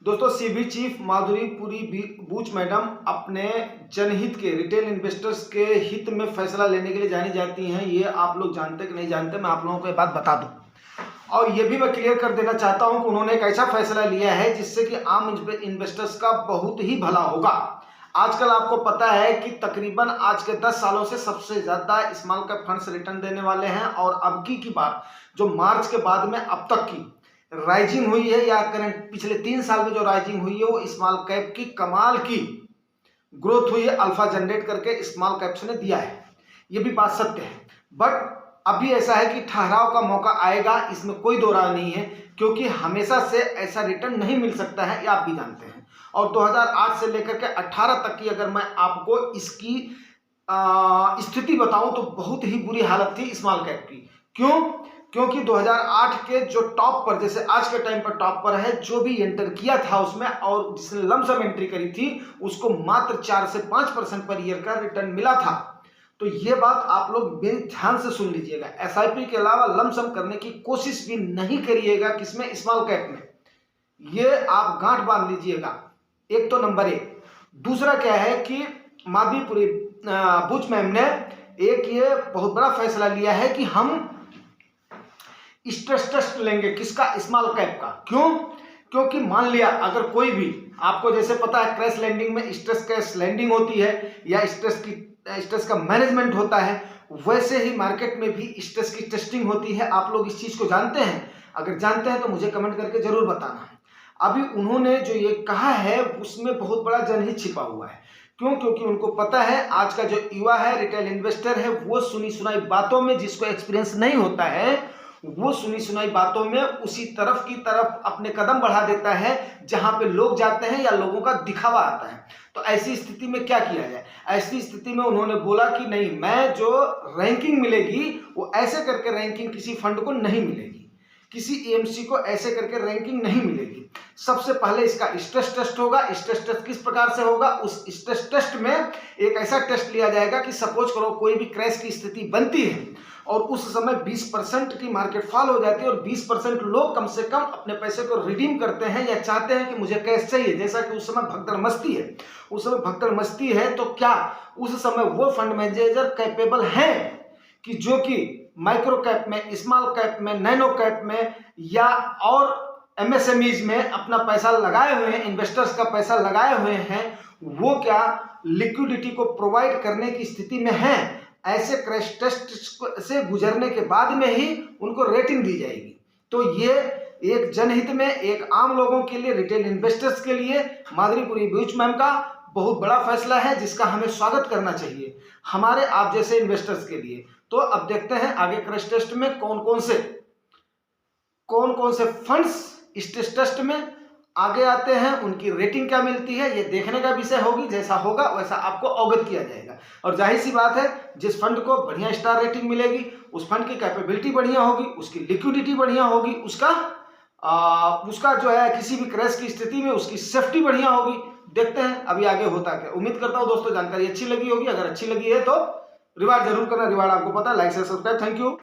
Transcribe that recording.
दोस्तों CB chief माधुरीपुरी बूच madam अपने जनहित के रिटेल इन्वेस्टर्स के हित में फैसला लेने के लिए जानी जाती हैं। ये आप लोग जानते कि नहीं जानते, मैं आप लोगों को ये बात बता दूं। और ये भी मैं क्लियर कर देना चाहता हूं कि उन्होंने एक ऐसा फैसला लिया है जिससे कि आम इन्वेस्टर्स का बहुत ही भला होगा। आजकल आपको पता है कि तकरीबन आज के 10 सालों से सबसे ज्यादा स्मॉल कैप फंड्स रिटर्न देने वाले हैं। और अब की बात जो मार्च के बाद में अब तक की राइजिंग हुई है या करंट पिछले 3 साल में जो राइजिंग हुई है वो स्मॉल कैप की कमाल की ग्रोथ हुई है। अल्फा जनरेट करके स्मॉल कैप्स ने दिया है, ये भी बात सत्य है। बट अभी ऐसा है कि ठहराव का मौका आएगा, इसमें कोई दो राय नहीं है, क्योंकि हमेशा से ऐसा रिटर्न नहीं मिल सकता है, ये आप भी जानते हैं। और 2008 से लेकर के 18 तक की अगर मैं आपको इसकी स्थिति बताऊं तो बहुत ही बुरी हालत थी स्मॉल कैप की। क्यों? क्योंकि 2008 के जो टॉप पर, जैसे आज के टाइम पर टॉप पर है, जो भी एंटर किया था उसमें और जिसने लमसम एंट्री करी थी उसको मात्र 4 से 5% पर ईयर का रिटर्न मिला था। तो ये बात आप लोग मेरे ध्यान से सुन लीजिएगा। एसआईपी के अलावा लमसम करने की कोशिश भी नहीं करिएगा किसमें, स्मॉल कैप में। ये आप गांठ बांध लीजिएगा, एक तो नंबर 1। दूसरा क्या है कि माधुरीपुरी बूच मैम ने एक ये बहुत बड़ा फैसला लिया है कि हम स्ट्रेस टेस्ट लेंगे, किसका? स्मॉल कैप का। क्यों? क्योंकि मान लिया अगर कोई भी, आपको जैसे पता है क्रैश लैंडिंग में स्ट्रेस कैश लैंडिंग होती है या स्ट्रेस का मैनेजमेंट होता है, वैसे ही मार्केट में भी स्ट्रेस की टेस्टिंग होती है। आप लोग इस चीज को जानते हैं? अगर जानते हैं तो मुझे कमेंट करके जरूर बताना। अभी उन्होंने जो ये कहा है उसमें बहुत बड़ा जनहित छिपा हुआ है। क्यों? क्योंकि उनको पता है आज का जो युवा है, रिटेल इन्वेस्टर है, वो सुनी सुनाई बातों में, जिसको एक्सपीरियंस नहीं होता है, वो सुनी सुनाई बातों में उसी तरफ की तरफ अपने कदम बढ़ा देता है जहां पे लोग जाते हैं या लोगों का दिखावा आता है। तो ऐसी स्थिति में क्या किया जाए? ऐसी स्थिति में उन्होंने बोला कि नहीं, मैं जो रैंकिंग मिलेगी वो ऐसे करके रैंकिंग किसी फंड को नहीं मिलेगी, किसी एएमसी को ऐसे करके रैंकिंग नहीं मिलेगी। सबसे पहले इसका स्ट्रेस टेस्ट होगा। स्ट्रेस टेस्ट किस प्रकार से होगा? उस स्ट्रेस टेस्ट में एक ऐसा टेस्ट लिया जाएगा कि सपोज करो कोई भी क्रैश की स्थिति बनती है और उस समय 20% की मार्केट फॉल हो जाती है और 20% लोग कम से कम अपने पैसे को रिडीम करते हैं या चाहते हैं कि मुझे कैश चाहिए। जैसा कि उस समय भगदड़ मस्ती है, उस समय भगदड़ मस्ती है, तो क्या उस समय वो फंड मैनेजर कैपेबल हैं कि जो कि माइक्रो कैप में, स्मॉल कैप में, नैनो कैप में या और एमएसएमईज में अपना पैसा लगाए हुए हैं, इन्वेस्टर्स का पैसा लगाए हुए हैं, वो क्या लिक्विडिटी को प्रोवाइड करने की स्थिति में हैं? ऐसे क्रैश टेस्ट से गुजरने के बाद में ही उनको रेटिंग दी जाएगी। तो ये एक जनहित में, एक आम लोगों के लिए, रिटेल इन्वेस्टर्स के लिए माधुरीपुरी बूच मैम का बहुत बड़ा फैसला है, जिसका हमें स्वागत करना चाहिए हमारे आप जैसे इन्वेस्टर्स के लिए। तो अब देखते हैं आगे क्रैश टेस्ट में कौन कौन से फंड्स स्ट्रेस टेस्ट में आगे आते हैं, उनकी रेटिंग क्या मिलती है, ये देखने का विषय होगी। जैसा होगा वैसा आपको अवगत किया जाएगा। और जाहिर सी बात है, जिस फंड को बढ़िया स्टार रेटिंग मिलेगी, उस फंड की कैपेबिलिटी बढ़िया होगी, उसकी लिक्विडिटी बढ़िया होगी, उसका जो है किसी भी क्रैश की स्थिति में उसकी सेफ्टी बढ़िया होगी। देखते हैं अभी आगे होता क्या। उम्मीद करता हूं दोस्तों जानकारी अच्छी लगी होगी। अगर अच्छी लगी है तो रिवार्ड जरूर करना। रिवार्ड आपको पता है, लाइक से सब्सक्राइब। Thank you.